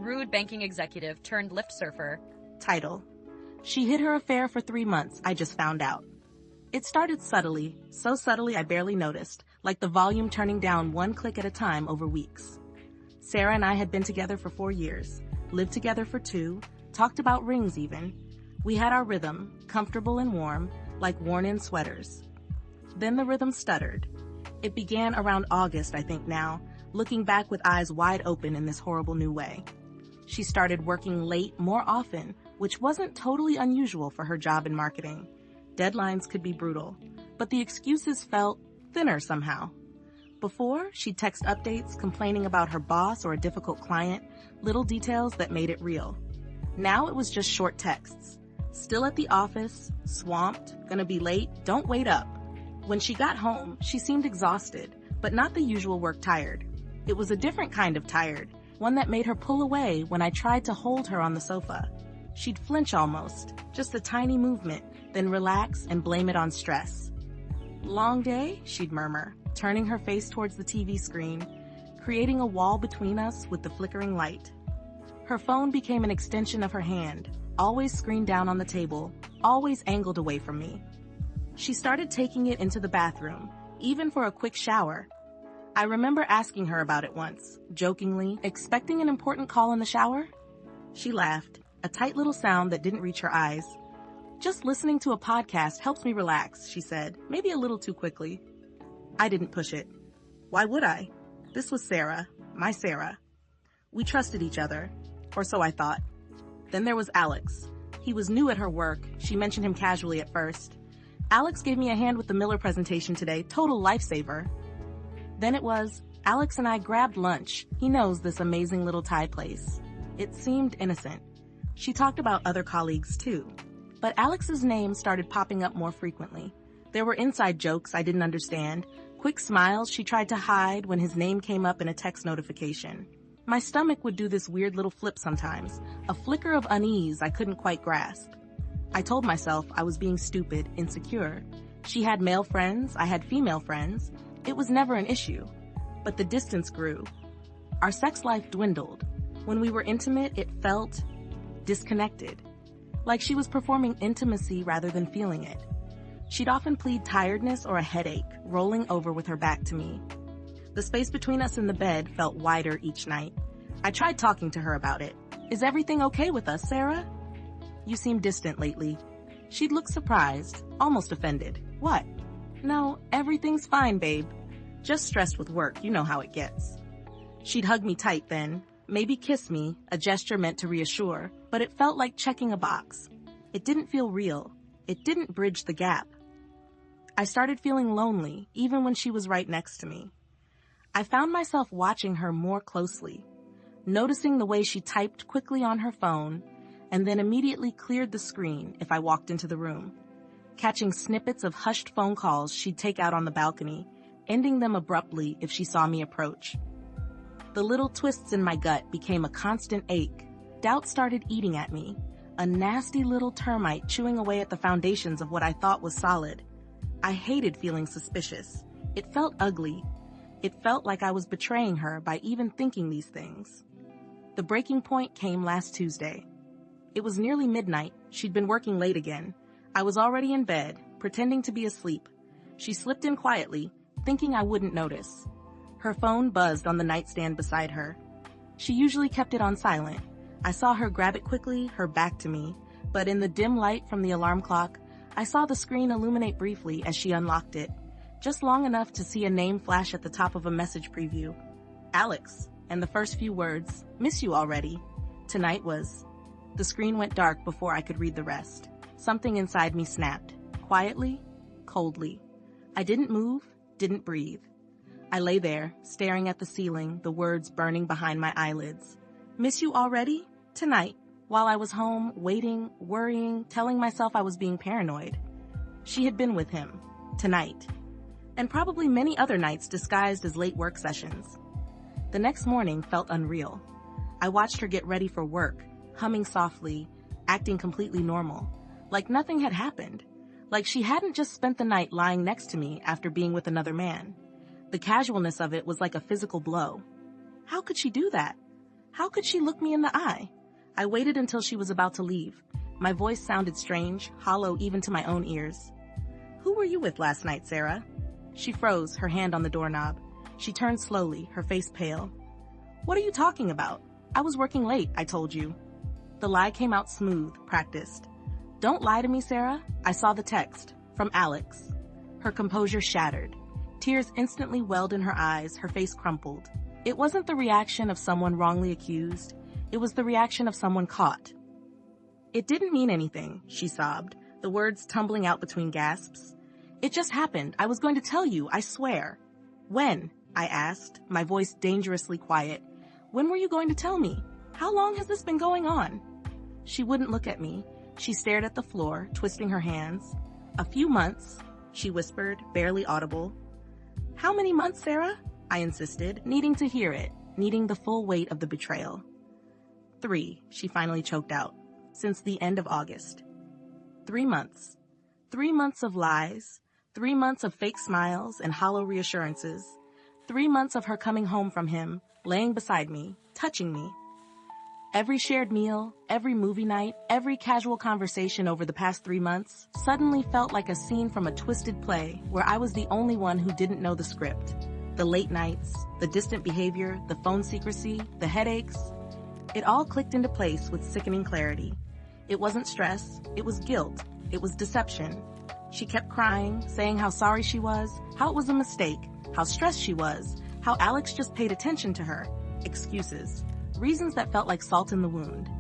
Rude banking executive turned lift surfer. Title: She hid her affair for 3 months, I just found out. It started subtly, so subtly I barely noticed, like the volume turning down one click at a time over weeks. Sarah and I had been together for 4 years, lived together for 2, talked about rings even. We had our rhythm, comfortable and warm, like worn-in sweaters. Then the rhythm stuttered. It began around August, I think now, looking back with eyes wide open in this horrible new way. She started working late more often, which wasn't totally unusual for her job in marketing. Deadlines could be brutal, but the excuses felt thinner somehow. Before, she'd text updates complaining about her boss or a difficult client, little details that made it real. Now it was just short texts. Still at the office, swamped, gonna be late, don't wait up. When she got home, she seemed exhausted, but not the usual work tired. It was a different kind of tired, one that made her pull away when I tried to hold her on the sofa. She'd flinch almost, just a tiny movement, then relax and blame it on stress. Long day, she'd murmur, turning her face towards the TV screen, creating a wall between us with the flickering light. Her phone became an extension of her hand, always screened down on the table, always angled away from me. She started taking it into the bathroom, even for a quick shower. I remember asking her about it once, jokingly, expecting an important call in the shower? She laughed, a tight little sound that didn't reach her eyes. Just listening to a podcast helps me relax, she said, maybe a little too quickly. I didn't push it. Why would I? This was Sarah, my Sarah. We trusted each other, or so I thought. Then there was Alex. He was new at her work. She mentioned him casually at first. Alex gave me a hand with the Miller presentation today, total lifesaver. Then it was, Alex and I grabbed lunch. He knows this amazing little Thai place. It seemed innocent. She talked about other colleagues too. But Alex's name started popping up more frequently. There were inside jokes I didn't understand, quick smiles she tried to hide when his name came up in a text notification. My stomach would do this weird little flip sometimes, a flicker of unease I couldn't quite grasp. I told myself I was being stupid, insecure. She had male friends, I had female friends. It was never an issue. But the distance grew. Our sex life dwindled. When we were intimate, it felt disconnected. Like she was performing intimacy rather than feeling it. She'd often plead tiredness or a headache, rolling over with her back to me. The space between us in the bed felt wider each night. I tried talking to her about it. Is everything okay with us, Sarah? You seem distant lately. She'd look surprised, almost offended. What? No, everything's fine, babe. Just stressed with work, you know how it gets. She'd hug me tight then, maybe kiss me, a gesture meant to reassure, but it felt like checking a box. It didn't feel real. It didn't bridge the gap. I started feeling lonely, even when she was right next to me. I found myself watching her more closely, noticing the way she typed quickly on her phone, and then immediately cleared the screen if I walked into the room, catching snippets of hushed phone calls she'd take out on the balcony, ending them abruptly if she saw me approach. The little twists in my gut became a constant ache. Doubt started eating at me, a nasty little termite chewing away at the foundations of what I thought was solid. I hated feeling suspicious. It felt ugly. It felt like I was betraying her by even thinking these things. The breaking point came last Tuesday. It was nearly midnight. She'd been working late again. I was already in bed, pretending to be asleep. She slipped in quietly, thinking I wouldn't notice. Her phone buzzed on the nightstand beside her. She usually kept it on silent. I saw her grab it quickly, her back to me, but in the dim light from the alarm clock, I saw the screen illuminate briefly as she unlocked it, just long enough to see a name flash at the top of a message preview. Alex, and the first few words, miss you already. Tonight was. The screen went dark before I could read the rest. Something inside me snapped, quietly, coldly. I didn't move, didn't breathe. I lay there, staring at the ceiling, the words burning behind my eyelids. Miss you already? Tonight, while I was home, waiting, worrying, telling myself I was being paranoid. She had been with him. Tonight. And probably many other nights disguised as late work sessions. The next morning felt unreal. I watched her get ready for work, humming softly, acting completely normal, like nothing had happened, like she hadn't just spent the night lying next to me after being with another man. The casualness of it was like a physical blow. How could she do that? How could she look me in the eye? I waited until she was about to leave. My voice sounded strange, hollow even to my own ears. Who were you with last night, Sarah? She froze, her hand on the doorknob. She turned slowly, her face pale. What are you talking about? I was working late, I told you. The lie came out smooth, practiced. Don't lie to me, Sarah. I saw the text. From Alex. Her composure shattered. Tears instantly welled in her eyes, her face crumpled. It wasn't the reaction of someone wrongly accused. It was the reaction of someone caught. It didn't mean anything, she sobbed, the words tumbling out between gasps. It just happened. I was going to tell you, I swear. When? I asked, my voice dangerously quiet. When were you going to tell me? How long has this been going on? She wouldn't look at me. She stared at the floor, twisting her hands. A few months, she whispered, barely audible. How many months, Sarah? I insisted, needing to hear it, needing the full weight of the betrayal. 3, she finally choked out. Since the end of August. 3 months. 3 months of lies. 3 months of fake smiles and hollow reassurances. 3 months of her coming home from him, laying beside me, touching me. Every shared meal, every movie night, every casual conversation over the past 3 months suddenly felt like a scene from a twisted play where I was the only one who didn't know the script. The late nights, the distant behavior, the phone secrecy, the headaches. It all clicked into place with sickening clarity. It wasn't stress, it was guilt, it was deception. She kept crying, saying how sorry she was, how it was a mistake, how stressed she was, how Alex just paid attention to her. Excuses. Reasons that felt like salt in the wound.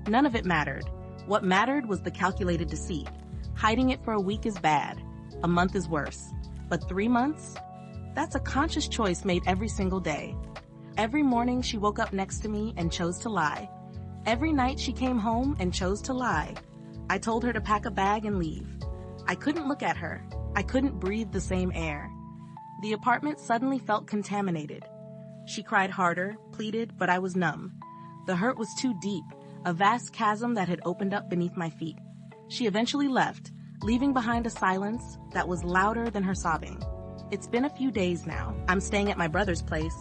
None of it mattered. What mattered was the calculated deceit. Hiding it for a week is bad. A month is worse. But 3 months? That's a conscious choice made every single day. Every morning she woke up next to me and chose to lie. Every night she came home and chose to lie. I told her to pack a bag and leave. I couldn't look at her. I couldn't breathe the same air. The apartment suddenly felt contaminated. She cried harder, pleaded, but I was numb. The hurt was too deep, a vast chasm that had opened up beneath my feet. She eventually left, leaving behind a silence that was louder than her sobbing. It's been a few days now. I'm staying at my brother's place.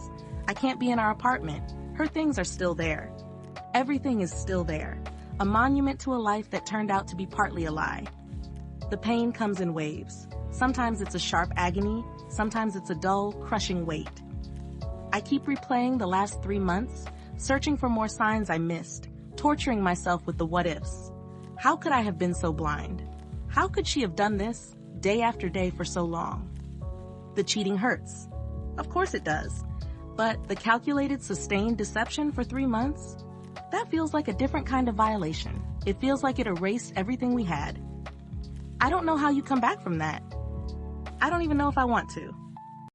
I can't be in our apartment. Her things are still there. Everything is still there. A monument to a life that turned out to be partly a lie. The pain comes in waves. Sometimes it's a sharp agony. Sometimes it's a dull, crushing weight. I keep replaying the last 3 months, searching for more signs I missed, torturing myself with the what-ifs. How could I have been so blind? How could she have done this, day after day for so long? The cheating hurts. Of course it does. But the calculated, sustained deception for 3 months? That feels like a different kind of violation. It feels like it erased everything we had. I don't know how you come back from that. I don't even know if I want to.